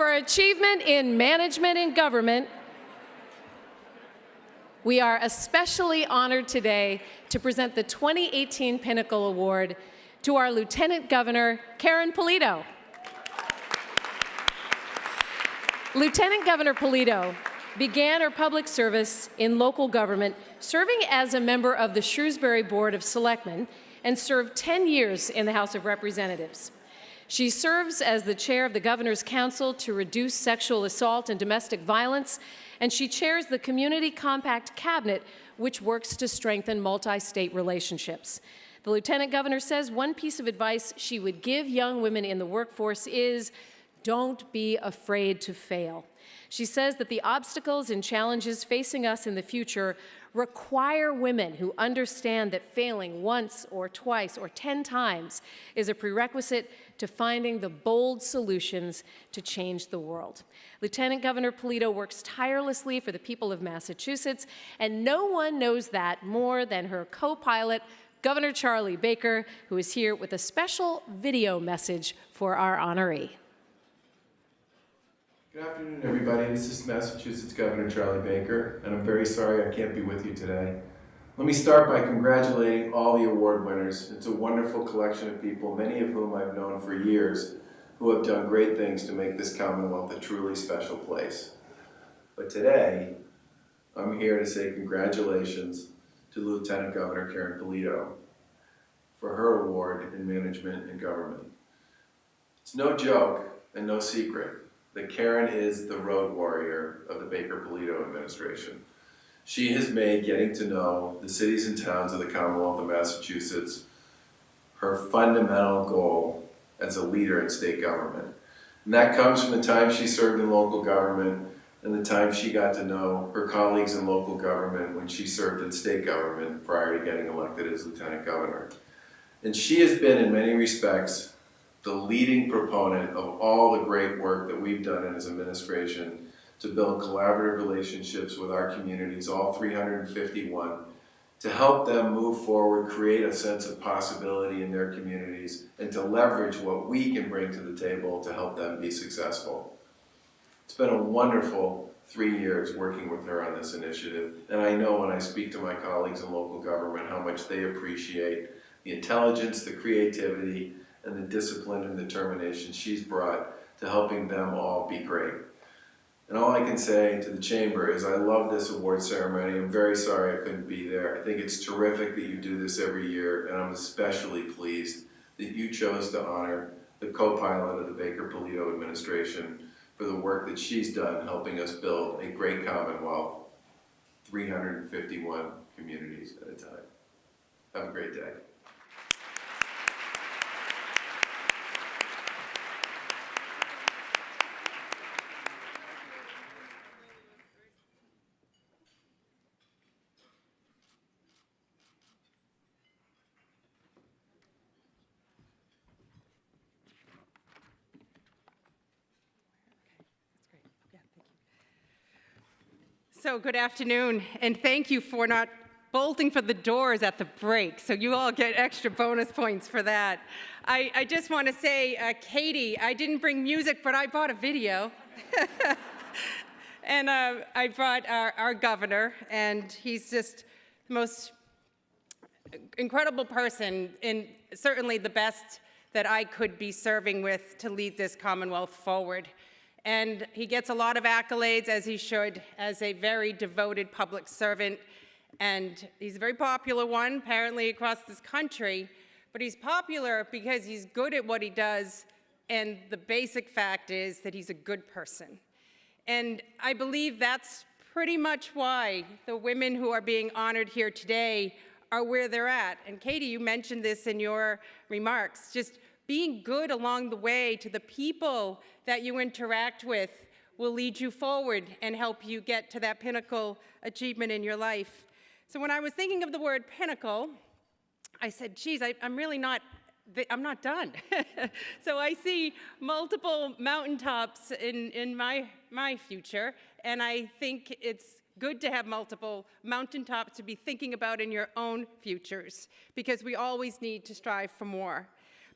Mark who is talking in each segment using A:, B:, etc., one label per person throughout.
A: For achievement in management and government, we are especially honored today to present the 2018 Pinnacle Award to our Lieutenant Governor Karyn Polito. Lieutenant Governor Polito began her public service in local government, serving as a member of the Shrewsbury Board of Selectmen, and served 10 years in the House of Representatives. She serves as the chair of the Governor's Council to Reduce Sexual Assault and Domestic Violence, and she chairs the Community Compact Cabinet, which works to strengthen multi-state relationships. The Lieutenant Governor says one piece of advice she would give young women in the workforce is, don't be afraid to fail. She says that the obstacles and challenges facing us in the future require women who understand that failing once or twice or 10 times is a prerequisite to finding the bold solutions to change the world. Lieutenant Governor Polito works tirelessly for the people of Massachusetts, and no one knows that more than her co-pilot, Governor Charlie Baker, who is here with a special video message for our honoree.
B: Good afternoon, everybody. This is Massachusetts Governor Charlie Baker, and I'm very sorry I can't be with you today. Let me start by congratulating all the award winners. It's a wonderful collection of people, many of whom I've known for years, who have done great things to make this Commonwealth a truly special place. But today, I'm here to say congratulations to Lieutenant Governor Karyn Polito for her award in management and government. It's no joke and no secret that Karyn is the road warrior of the Baker-Polito administration. She has made getting to know the cities and towns of the Commonwealth of Massachusetts her fundamental goal as a leader in state government. And that comes from the time she served in local government and the time she got to know her colleagues in local government when she served in state government prior to getting elected as Lieutenant Governor. And she has been, in many respects, the leading proponent of all the great work that we've done in his administration to build collaborative relationships with our communities, all 351, to help them move forward, create a sense of possibility in their communities, and to leverage what we can bring to the table to help them be successful. It's been a wonderful 3 years working with her on this initiative, and I know when I speak to my colleagues in local government how much they appreciate the intelligence, the creativity, and the discipline and determination she's brought to helping them all be great. And all I can say to the Chamber is I love this award ceremony. I'm very sorry I couldn't be there. I think it's terrific that you do this every year, and I'm especially pleased that you chose to honor the co-pilot of the Baker-Polito administration for the work that she's done helping us build a great Commonwealth, 351 communities at a time. Have a great day.
C: So good afternoon, and thank you for not bolting for the doors at the break. So you all get extra bonus points for that. I just want to say, Katie, I didn't bring music, but I brought a video. And I brought our governor, and he's just the most incredible person, and certainly the best that I could be serving with to lead this Commonwealth forward. And he gets a lot of accolades, as he should, as a very devoted public servant. And he's a very popular one, apparently, across this country. But he's popular because he's good at what he does, and the basic fact is that he's a good person. And I believe that's pretty much why the women who are being honored here today are where they're at. And Katie, you mentioned this in your remarks, just being good along the way to the people that you interact with will lead you forward and help you get to that pinnacle achievement in your life. So when I was thinking of the word pinnacle, I said, geez, I'm not done. So I see multiple mountaintops in my future, and I think it's good to have multiple mountaintops to be thinking about in your own futures, because we always need to strive for more.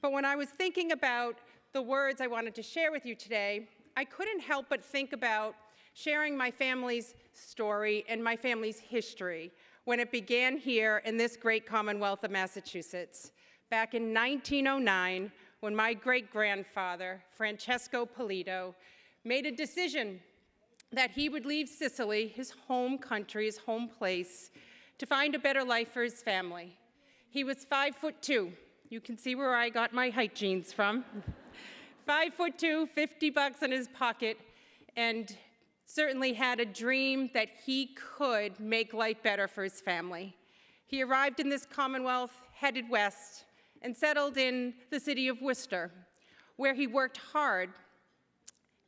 C: But when I was thinking about the words I wanted to share with you today, I couldn't help but think about sharing my family's story and my family's history when it began here in this great Commonwealth of Massachusetts. Back in 1909, when my great-grandfather, Francesco Polito, made a decision that he would leave Sicily, his home country, his home place, to find a better life for his family. He was 5'2". You can see where I got my height genes from. 5'2", 50 bucks in his pocket, and certainly had a dream that he could make life better for his family. He arrived in this Commonwealth, headed west, and settled in the city of Worcester, where he worked hard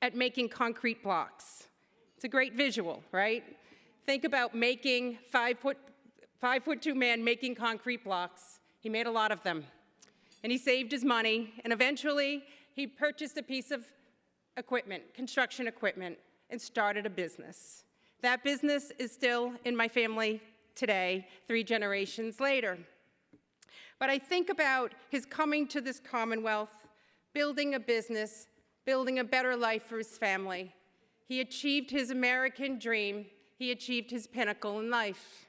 C: at making concrete blocks. It's a great visual, right? Think about making 5'2" man making concrete blocks. He made a lot of them. And he saved his money, and eventually he purchased a piece of equipment, construction equipment, and started a business. That business is still in my family today, 3 generations later. But I think about his coming to this Commonwealth, building a business, building a better life for his family. He achieved his American dream. He achieved his pinnacle in life.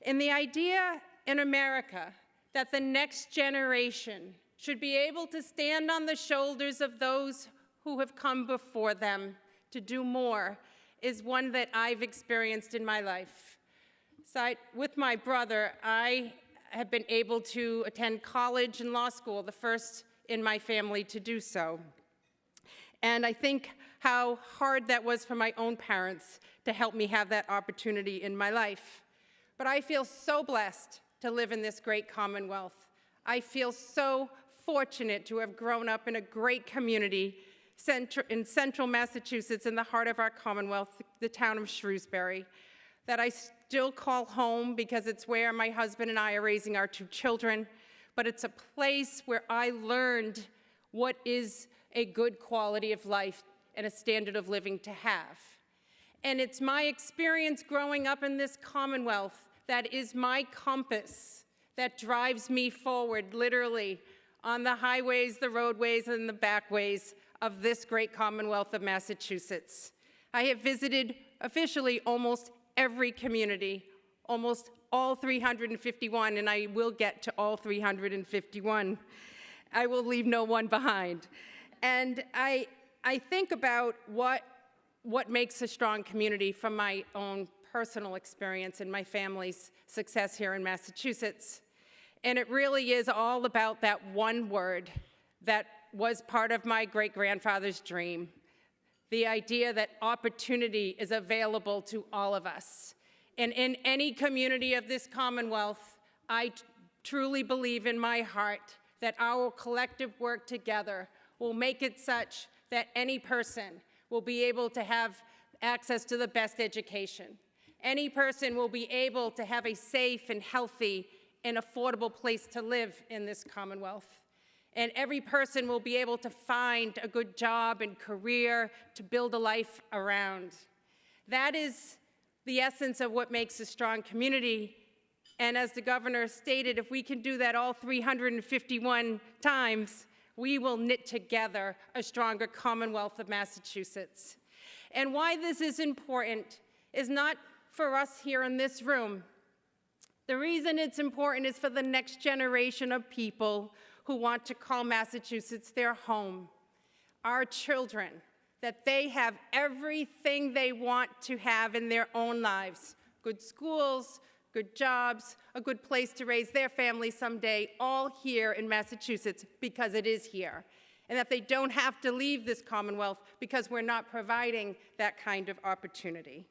C: And the idea in America that the next generation should be able to stand on the shoulders of those who have come before them to do more is one that I've experienced in my life. So with my brother, I have been able to attend college and law school, the first in my family to do so. And I think how hard that was for my own parents to help me have that opportunity in my life. But I feel so blessed to live in this great Commonwealth. I feel so fortunate to have grown up in a great community in central Massachusetts, in the heart of our Commonwealth, the town of Shrewsbury, that I still call home because it's where my husband and I are raising our 2 children, but it's a place where I learned what is a good quality of life and a standard of living to have. And it's my experience growing up in this Commonwealth that is my compass that drives me forward, literally, on the highways, the roadways, and the backways of this great Commonwealth of Massachusetts. I have visited officially almost every community, almost all 351, and I will get to all 351. I will leave no one behind. And I think about what makes a strong community from my own personal experience and my family's success here in Massachusetts. And it really is all about that one word that was part of my great-grandfather's dream, the idea that opportunity is available to all of us. And in any community of this Commonwealth, I truly believe in my heart that our collective work together will make it such that any person will be able to have access to the best education. Any person will be able to have a safe and healthy and affordable place to live in this Commonwealth. And every person will be able to find a good job and career to build a life around. That is the essence of what makes a strong community. And as the governor stated, if we can do that all 351 times, we will knit together a stronger Commonwealth of Massachusetts. And why this is important is not for us here in this room. The reason it's important is for the next generation of people who want to call Massachusetts their home. Our children, that they have everything they want to have in their own lives. Good schools, good jobs, a good place to raise their family someday, all here in Massachusetts because it is here. And that they don't have to leave this Commonwealth because we're not providing that kind of opportunity.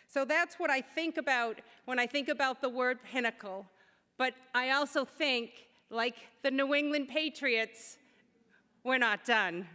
C: So that's what I think about when I think about the word pinnacle. But I also think, like the New England Patriots, we're not done.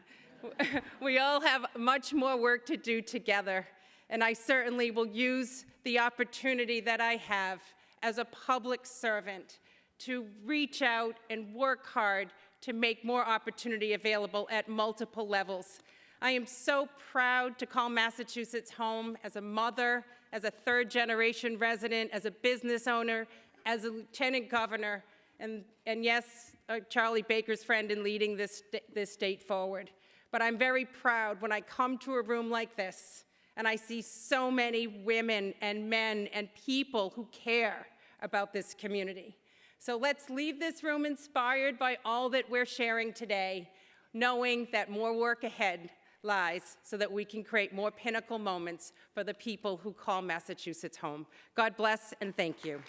C: We all have much more work to do together. And I certainly will use the opportunity that I have as a public servant to reach out and work hard to make more opportunity available at multiple levels. I am so proud to call Massachusetts home as a mother, as a 3rd-generation resident, as a business owner, as a lieutenant governor, and yes, Charlie Baker's friend in leading this state forward. but I'm very proud when I come to a room like this and I see so many women and men and people who care about this community. So let's leave this room inspired by all that we're sharing today, knowing that more work ahead lies so that we can create more pinnacle moments for the people who call Massachusetts home. God bless and thank you.